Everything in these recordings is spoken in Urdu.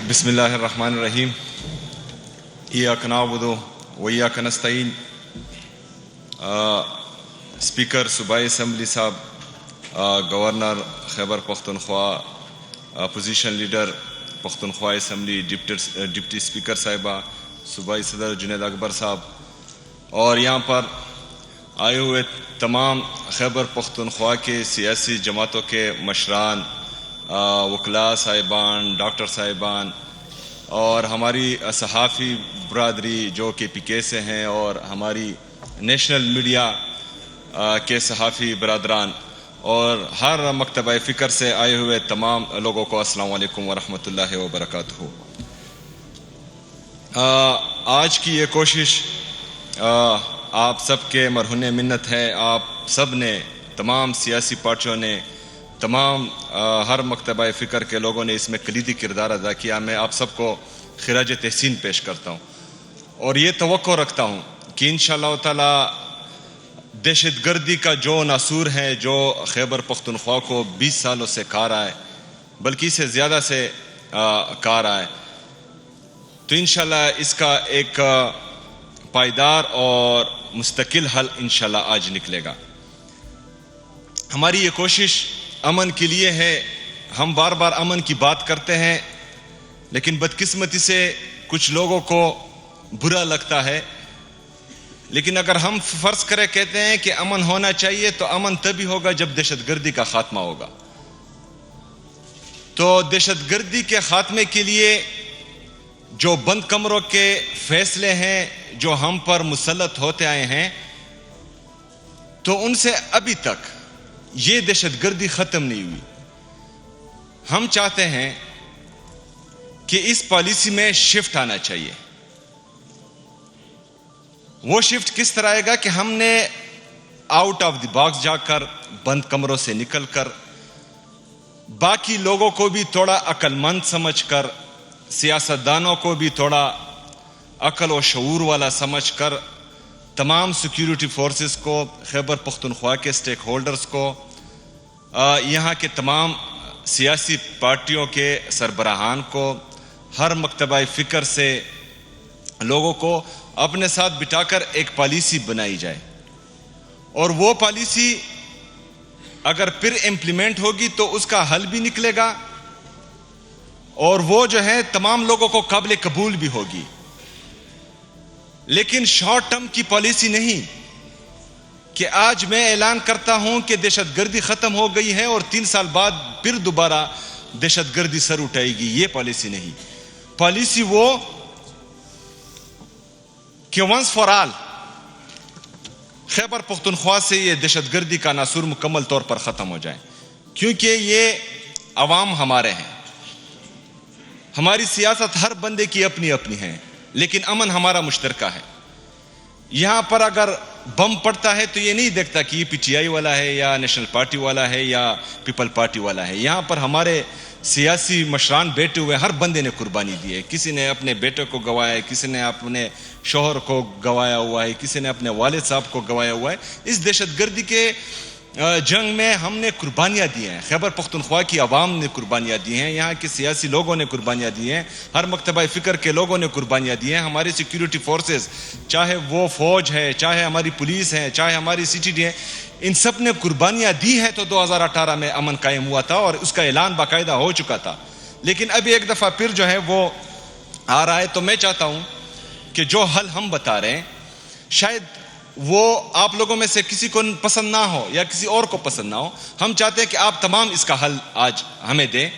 بسم اللہ الرحمن الرحیم ایاک نعبد و ایاک نستعین. اسپیکر صوبائی اسمبلی صاحب, governor Khyber Pakhtunkhwa, opposition leader Pakhtunkhwa assembly, deputy speaker صاحبہ, صوبائی صدر جنید اکبر صاحب, اور یہاں پر آئے ہوئے تمام خیبر پختونخوا کے سیاسی جماعتوں کے مشران, وکلاء صاحبان, ڈاکٹر صاحبان, اور ہماری صحافی برادری جو کہ پی کے سے ہیں, اور ہماری نیشنل میڈیا کے صحافی برادران, اور ہر مکتبہ فکر سے آئے ہوئے تمام لوگوں کو السلام علیکم ورحمۃ اللہ وبرکاتہ. آج کی یہ کوشش آپ سب کے مرہون منت ہے. آپ سب نے, تمام سیاسی پارٹیوں نے, تمام ہر مکتبہ فکر کے لوگوں نے اس میں کلیدی کردار ادا کیا. میں آپ سب کو خراج تحسین پیش کرتا ہوں, اور یہ توقع رکھتا ہوں کہ انشاءاللہ تعالی دہشت گردی کا جو ناسور ہے, جو خیبر پختونخوا کو 20 سالوں سے کھا رہا ہے, بلکہ اسے زیادہ سے کھا رہا ہے, تو انشاءاللہ اس کا ایک پائیدار اور مستقل حل انشاءاللہ آج نکلے گا. ہماری یہ کوشش امن کے لیے ہے. ہم بار بار امن کی بات کرتے ہیں, لیکن بدقسمتی سے کچھ لوگوں کو برا لگتا ہے. لیکن اگر ہم فرض کریں کہتے ہیں کہ امن ہونا چاہیے, تو امن تبھی ہوگا جب دہشت گردی کا خاتمہ ہوگا. تو دہشت گردی کے خاتمے کے لیے جو بند کمروں کے فیصلے ہیں جو ہم پر مسلط ہوتے آئے ہیں, تو ان سے ابھی تک یہ دہشت گردی ختم نہیں ہوئی. ہم چاہتے ہیں کہ اس پالیسی میں شفٹ آنا چاہیے. وہ شفٹ کس طرح آئے گا کہ ہم نے آؤٹ آف دی باکس جا کر, بند کمروں سے نکل کر, باقی لوگوں کو بھی تھوڑا عقل مند سمجھ کر, سیاستدانوں کو بھی تھوڑا عقل و شعور والا سمجھ کر, تمام سیکیورٹی فورسز کو, خیبر پختونخوا کے سٹیک ہولڈرز کو, یہاں کے تمام سیاسی پارٹیوں کے سربراہان کو, ہر مکتبہ فکر سے لوگوں کو اپنے ساتھ بٹھا کر ایک پالیسی بنائی جائے. اور وہ پالیسی اگر پھر امپلیمنٹ ہوگی تو اس کا حل بھی نکلے گا, اور وہ جو ہے تمام لوگوں کو قابل قبول بھی ہوگی. لیکن شارٹ ٹرم کی پالیسی نہیں کہ آج میں اعلان کرتا ہوں کہ دہشت گردی ختم ہو گئی ہے اور 3 سال بعد پھر دوبارہ دہشت گردی سر اٹھائے گی. یہ پالیسی نہیں. پالیسی وہ کہ once for all Khyber Pakhtunkhwa سے یہ دہشت گردی کا ناسور مکمل طور پر ختم ہو جائے. کیونکہ یہ عوام ہمارے ہیں, ہماری سیاست ہر بندے کی اپنی اپنی ہے, لیکن امن ہمارا مشترکہ ہے. یہاں پر اگر بم پڑتا ہے تو یہ نہیں دیکھتا کہ یہ پی ٹی آئی والا ہے یا نیشنل پارٹی والا ہے یا پیپل پارٹی والا ہے. یہاں پر ہمارے سیاسی مشران بیٹھے ہوئے, ہر بندے نے قربانی دی ہے. کسی نے اپنے بیٹے کو گوایا ہے, کسی نے اپنے شوہر کو گوایا ہوا ہے, کسی نے اپنے والد صاحب کو گوایا ہوا ہے. اس دہشت گردی کے جنگ میں ہم نے قربانیاں دی ہیں. خیبر پختونخوا کی عوام نے قربانیاں دی ہیں, یہاں کے سیاسی لوگوں نے قربانیاں دی ہیں, ہر مکتبہ فکر کے لوگوں نے قربانیاں دی ہیں. ہماری سیکیورٹی فورسز, چاہے وہ فوج ہے, چاہے ہماری پولیس ہے, چاہے ہماری سی ٹی ڈی ہے, ان سب نے قربانیاں دی ہیں. تو 2018 میں امن قائم ہوا تھا اور اس کا اعلان باقاعدہ ہو چکا تھا. لیکن ابھی ایک دفعہ پھر جو ہے وہ آ رہا ہے. تو میں چاہتا ہوں کہ جو حل ہم بتا رہے ہیں شاید وہ آپ لوگوں میں سے کسی کو پسند نہ ہو یا کسی اور کو پسند نہ ہو. ہم چاہتے ہیں کہ آپ تمام اس کا حل آج ہمیں دیں.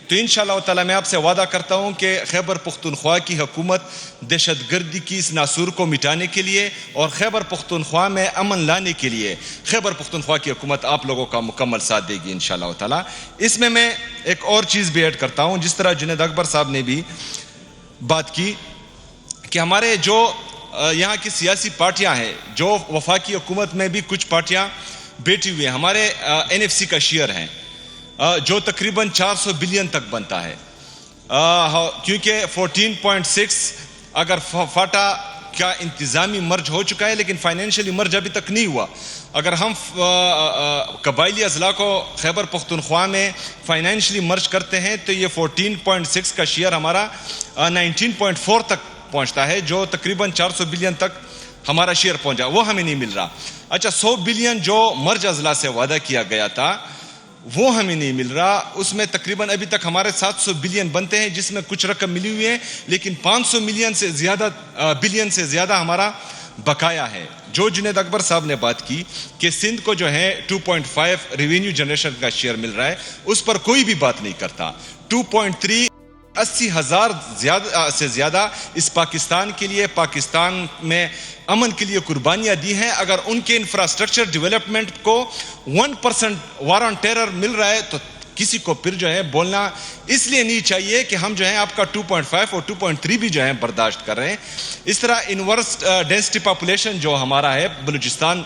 تو انشاءاللہ تعالی میں آپ سے وعدہ کرتا ہوں کہ خیبر پختونخوا کی حکومت دہشت گردی کی اس ناسور کو مٹانے کے لیے اور خیبر پختونخوا میں امن لانے کے لیے خیبر پختونخوا کی حکومت آپ لوگوں کا مکمل ساتھ دے گی انشاءاللہ تعالی. اس میں ایک اور چیز بھی ایڈ کرتا ہوں, جس طرح جنید اکبر صاحب نے بھی بات کی کہ ہمارے جو یہاں کی سیاسی پارٹیاں ہیں, جو وفاقی حکومت میں بھی کچھ پارٹیاں بیٹھی ہوئی ہیں, ہمارے این ایف سی کا شیئر ہیں جو تقریباً 400 بلین تک بنتا ہے, کیونکہ 14.6 اگر فاٹا کیا انتظامی مرج ہو چکا ہے لیکن فائنینشلی مرج ابھی تک نہیں ہوا. اگر ہم قبائلی اضلاع کو خیبر پختونخوا میں فائنینشلی مرج کرتے ہیں تو یہ 14.6 کا شیئر ہمارا 19.4 تک پہنچتا ہے, جو تقریباً 400 بلین تک ہمارا شیئر پہنچا, وہ ہمیں نہیں مل رہا. اچھا 100 بلین جو مرج اضلاع سے وعدہ کیا گیا تھا وہ ہمیں نہیں مل رہا. اس میں تقریباً ابھی تک ہمارے 700 بلین بنتے ہیں, جس میں کچھ رقم ملی ہوئی ہے لیکن 500 بلین سے زیادہ ہمارا بقایا ہے. جو جنید اکبر صاحب نے بات کی کہ سندھ کو جو ہے 2.5 ریونیو جنریشن کا شیئر مل رہا ہے, اس پر کوئی بھی بات نہیں کرتا. 2.3 80,000 سے زیادہ اس پاکستان کے لیے, پاکستان میں امن کے لیے قربانیاں دی ہیں. اگر ان کے انفراسٹرکچر ڈیولپمنٹ کو 1% وار آن ٹیرر مل رہا ہے تو کسی کو پھر جو ہے بولنا اس لیے نہیں چاہیے کہ ہم جو ہے آپ کا 2.5 اور 2.3 بھی جو ہے برداشت کر رہے ہیں. اس طرح انورس ڈینسٹی پاپولیشن جو ہمارا ہے بلوچستان,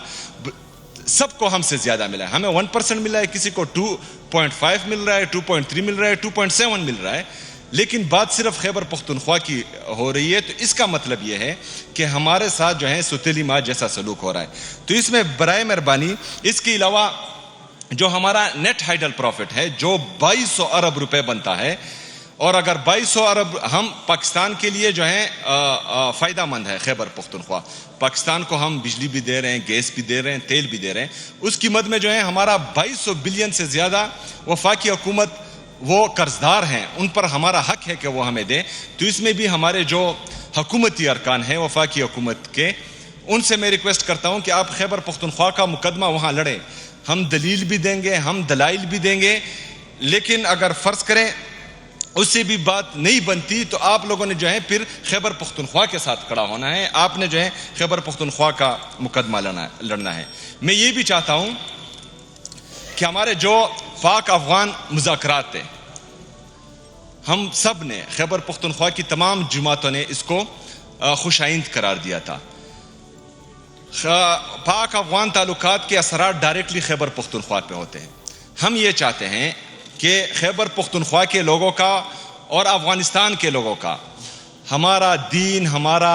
سب کو ہم سے زیادہ ملا ہے. ہمیں 1% ملا ہے, کسی کو 2.5 مل رہا ہے, 2.3 مل رہا ہے, 2.7 مل رہا ہے, لیکن بات صرف خیبر پختونخوا کی ہو رہی ہے. تو اس کا مطلب یہ ہے کہ ہمارے ساتھ جو ہے ستیلی ماں جیسا سلوک ہو رہا ہے. تو اس میں برائے مہربانی اس کے علاوہ جو ہمارا نیٹ ہائیڈل پروفٹ ہے جو 2200 ارب روپے بنتا ہے, اور اگر 2200 ارب ہم پاکستان کے لیے جو ہے فائدہ مند ہے خیبر پختونخوا, پاکستان کو ہم بجلی بھی دے رہے ہیں, گیس بھی دے رہے ہیں, تیل بھی دے رہے ہیں, اس کی مد میں جو ہے ہمارا 2200 بلین سے زیادہ وفاقی حکومت وہ قرضدار ہیں, ان پر ہمارا حق ہے کہ وہ ہمیں دیں. تو اس میں بھی ہمارے جو حکومتی ارکان ہیں وفاقی حکومت کے, ان سے میں ریکویسٹ کرتا ہوں کہ آپ خیبر پختونخوا کا مقدمہ وہاں لڑیں. ہم دلیل بھی دیں گے, ہم دلائل بھی دیں گے, لیکن اگر فرض کریں اس سے بھی بات نہیں بنتی تو آپ لوگوں نے جو ہے پھر خیبر پختونخوا کے ساتھ کھڑا ہونا ہے, آپ نے جو ہے خیبر پختونخوا کا مقدمہ لڑنا ہے. میں یہ بھی چاہتا ہوں کہ ہمارے جو پاک افغان مذاکرات ہیں, ہم سب نے خیبر پختونخوا کی تمام جماعتوں نے اس کو خوش آئند قرار دیا تھا. پاک افغان تعلقات کے اثرات ڈائریکٹلی خیبر پختونخوا پہ ہوتے ہیں. ہم یہ چاہتے ہیں کہ خیبر پختونخوا کے لوگوں کا اور افغانستان کے لوگوں کا ہمارا دین, ہمارا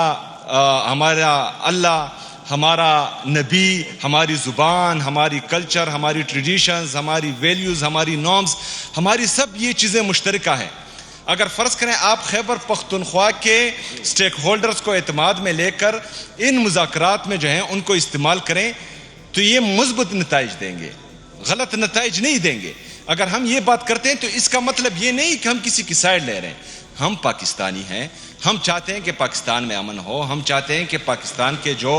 اللہ, ہمارا نبی, ہماری زبان, ہماری کلچر, ہماری ٹریڈیشنز, ہماری ویلیوز, ہماری نارمز, ہماری سب یہ چیزیں مشترکہ ہیں. اگر فرض کریں آپ خیبر پختونخوا کے سٹیک ہولڈرز کو اعتماد میں لے کر ان مذاکرات میں جو ہیں ان کو استعمال کریں تو یہ مثبت نتائج دیں گے, غلط نتائج نہیں دیں گے. اگر ہم یہ بات کرتے ہیں تو اس کا مطلب یہ نہیں کہ ہم کسی کی سائڈ لے رہے ہیں. ہم پاکستانی ہیں, ہم چاہتے ہیں کہ پاکستان میں امن ہو, ہم چاہتے ہیں کہ پاکستان کے جو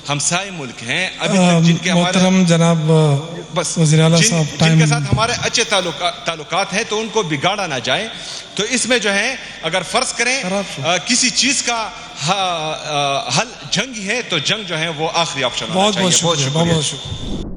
ہمسائے ملک ہیں ابھی تک جن کے محترم جناب وزیر اعلیٰ صاحب جن کے ساتھ ہمارے اچھے تعلقات ہیں تو ان کو بگاڑا نہ جائے. تو اس میں جو ہے اگر فرض کریں کسی چیز کا حل جنگ ہے تو جنگ جو ہے وہ آخری آپشن ہونا چاہیے. بہت شکریہ.